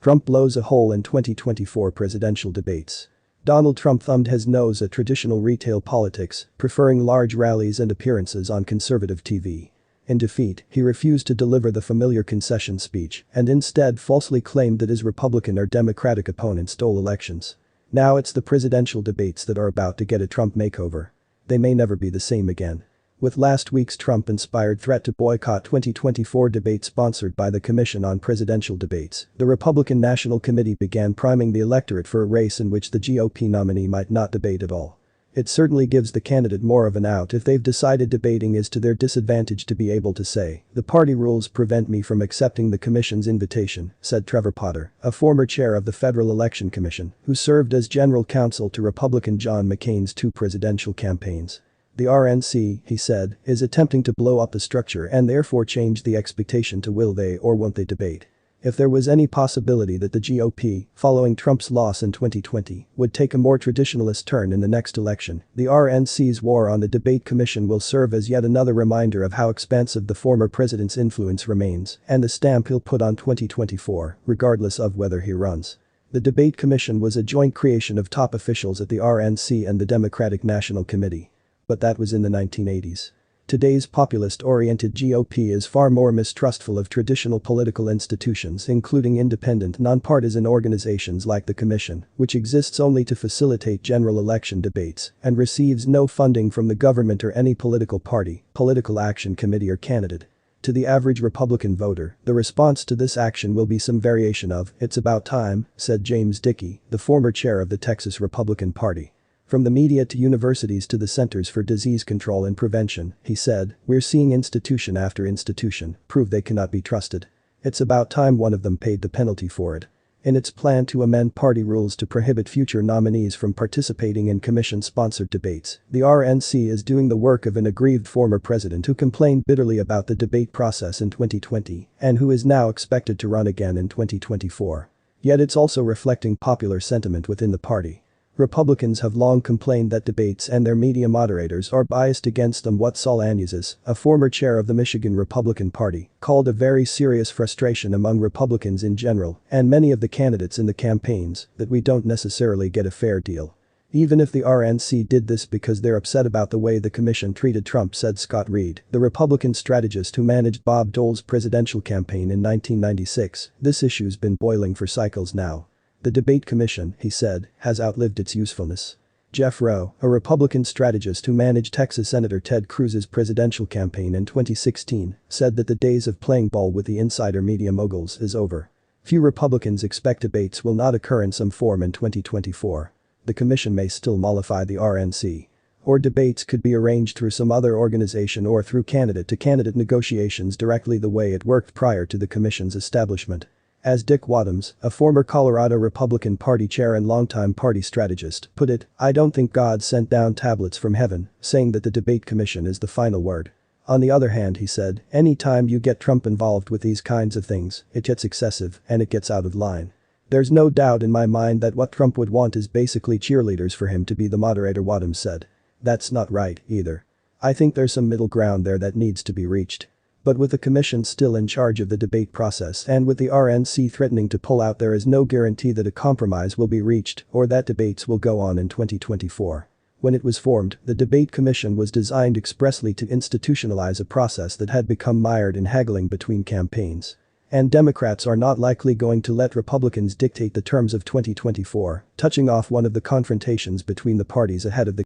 Trump blows a hole in 2024 presidential debates. Donald Trump thumbed his nose at traditional retail politics, preferring large rallies and appearances on conservative TV. In defeat, he refused to deliver the familiar concession speech and instead falsely claimed that his Republican or Democratic opponents stole elections. Now it's the presidential debates that are about to get a Trump makeover. They may never be the same again. With last week's Trump-inspired threat to boycott 2024 debate sponsored by the Commission on Presidential Debates, the Republican National Committee began priming the electorate for a race in which the GOP nominee might not debate at all. It certainly gives the candidate more of an out if they've decided debating is to their disadvantage to be able to say, "The party rules prevent me from accepting the commission's invitation," said Trevor Potter, a former chair of the Federal Election Commission, who served as general counsel to Republican John McCain's two presidential campaigns. The RNC, he said, is attempting to blow up the structure and therefore change the expectation to will they or won't they debate. If there was any possibility that the GOP, following Trump's loss in 2020, would take a more traditionalist turn in the next election, the RNC's war on the debate commission will serve as yet another reminder of how expansive the former president's influence remains and the stamp he'll put on 2024, regardless of whether he runs. The debate commission was a joint creation of top officials at the RNC and the Democratic National Committee. But that was in the 1980s. Today's populist-oriented GOP is far more mistrustful of traditional political institutions including independent nonpartisan organizations like the Commission, which exists only to facilitate general election debates and receives no funding from the government or any political party, political action committee or candidate. To the average Republican voter, the response to this action will be some variation of, "It's about time," said James Dickey, the former chair of the Texas Republican Party. From the media to universities to the Centers for Disease Control and Prevention, he said, "We're seeing institution after institution prove they cannot be trusted. It's about time one of them paid the penalty for it." In its plan to amend party rules to prohibit future nominees from participating in commission-sponsored debates, the RNC is doing the work of an aggrieved former president who complained bitterly about the debate process in 2020 and who is now expected to run again in 2024. Yet it's also reflecting popular sentiment within the party. Republicans have long complained that debates and their media moderators are biased against them, what Saul Anizes, a former chair of the Michigan Republican Party, called a very serious frustration among Republicans in general and many of the candidates in the campaigns that we don't necessarily get a fair deal. Even if the RNC did this because they're upset about the way the commission treated Trump, said Scott Reed, the Republican strategist who managed Bob Dole's presidential campaign in 1996, this issue's been boiling for cycles now. The debate commission, he said, has outlived its usefulness. Jeff Rowe, a Republican strategist who managed Texas Senator Ted Cruz's presidential campaign in 2016, said that the days of playing ball with the insider media moguls is over. Few Republicans expect debates will not occur in some form in 2024. The commission may still mollify the RNC. Or debates could be arranged through some other organization or through candidate-to-candidate negotiations directly the way it worked prior to the commission's establishment. As Dick Wadhams, a former Colorado Republican Party chair and longtime party strategist, put it, "I don't think God sent down tablets from heaven, saying that the debate commission is the final word." On the other hand, he said, any time you get Trump involved with these kinds of things, it gets excessive and it gets out of line. There's no doubt in my mind that what Trump would want is basically cheerleaders for him to be the moderator, Wadhams said. That's not right, either. I think there's some middle ground there that needs to be reached. But with the commission still in charge of the debate process and with the RNC threatening to pull out, there is no guarantee that a compromise will be reached or that debates will go on in 2024. When it was formed, the debate commission was designed expressly to institutionalize a process that had become mired in haggling between campaigns. And Democrats are not likely going to let Republicans dictate the terms of 2024, touching off one of the confrontations between the parties ahead of the.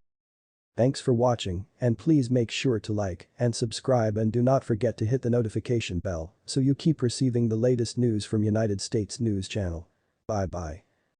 Thanks for watching, and please make sure to like and subscribe and do not forget to hit the notification bell so you keep receiving the latest news from United States News Channel. Bye bye.